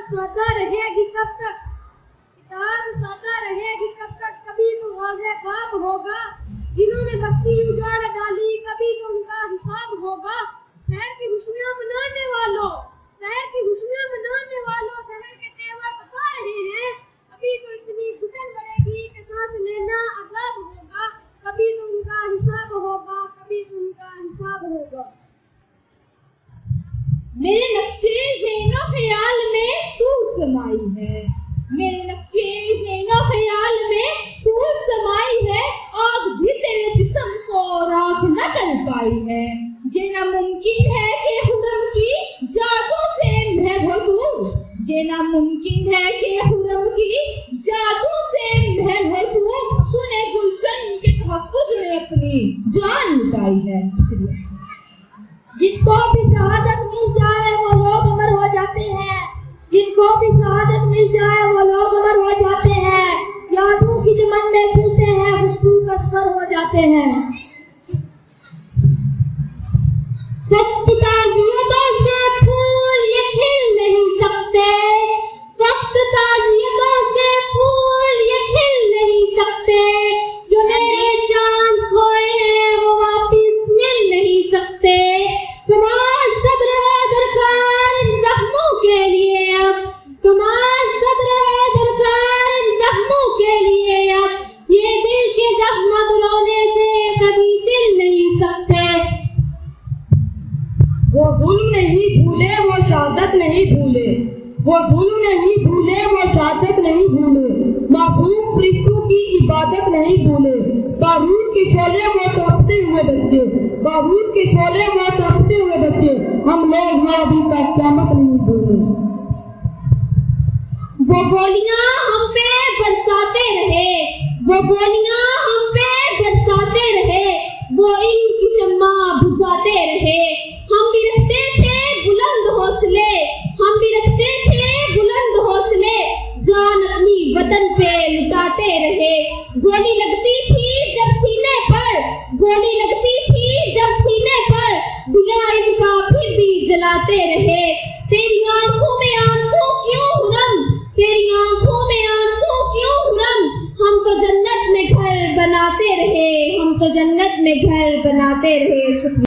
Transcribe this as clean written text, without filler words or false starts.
सादा रहेगी कब तक, किताब सादा रहेगी कब तक, कभी तो वाज़े ख्वाब होगा। जिन्होंने बस्ती उजाड़ डाली कभी तो उनका हिसाब होगा। शहर की खुशियां मनाने वालों, शहर की खुशियां मनाने वालों, शहर के तेवर बता रहे हैं। कभी तो इतनी फिसल बढ़ेगी कि सांस लेना अजाब होगा। कभी तो उनका हिसाब होगा, कभी तो उनका हिसाब होगा। मेरे नक्शे ज़ेनो ख्याल में तू समाई है, मेरे नक्शे ज़ेनो ख्याल में तू समाई है। आग भी तेरे जिस्म को राख न कर पाई है। ये नामुमकिन है कि हुर्रम की यादों से महव तू, ये नामुमकिन है कि हुर्रम की यादों से महव तू। तूने गुलशन के तहफ़्फ़ुज़ में अपनी जान लुटाई है। जिनको भी शहादत मिल जाए वो लोग अमर हो जाते हैं, जिनको भी शहादत मिल जाए वो लोग अमर हो जाते हैं। यादों की चमन में खिलते हैं, खुशबू का सफर हो जाते हैं। सख्त ताज़ियतों से फूल ये खिल नहीं सकते, सख्त ताज़ियतों से फूल ये खिल नहीं सकते। जो मेरे चांद खोए हैं वो वापिस मिल नहीं सकते। तुम्हारा सब्र है दरकार इन जख्मों के लिए अब, तुम्हारा सब्र है दरकार इन जख्मों के लिए अब। ये दिल के जख्म बुलाने से कभी दिल नहीं सकते। वो जुल्म नहीं भूले वो शहादत नहीं भूले, वो जुल्म नहीं भूले वो शहादत नहीं भूले। मासूम फरिश्तों की इबादत नहीं भूले। बारूद के शोले वो तड़पते हुए बच्चे, बारूद के शोले वो तड़पते हुए बच्चे। हम लोग हैं अभी तक क़यामत नहीं भूले। वो गोलियां हम पे बरसाते रहे, वो गोलियां हम पे बरसाते रहे, वो इनकी शम्मा बुझाते रहे। हम भी रखते थे बुलंद हौसले, हम भी रखते थे बुलंद हौसले। जान अपनी वतन पे लुटाते रहे। गोली लगती थी जब सीने पर, गोली लगती थी जब सीने पर, दिया इनका फिर भी जलाते रहे। तेरी आंखों में आंसू क्यों हुरम, तेरी आंखों में आंसू क्यों हुरम। हम तो जन्नत में घर बनाते रहे, हम तो जन्नत में घर बनाते रहे। शुक्रिया।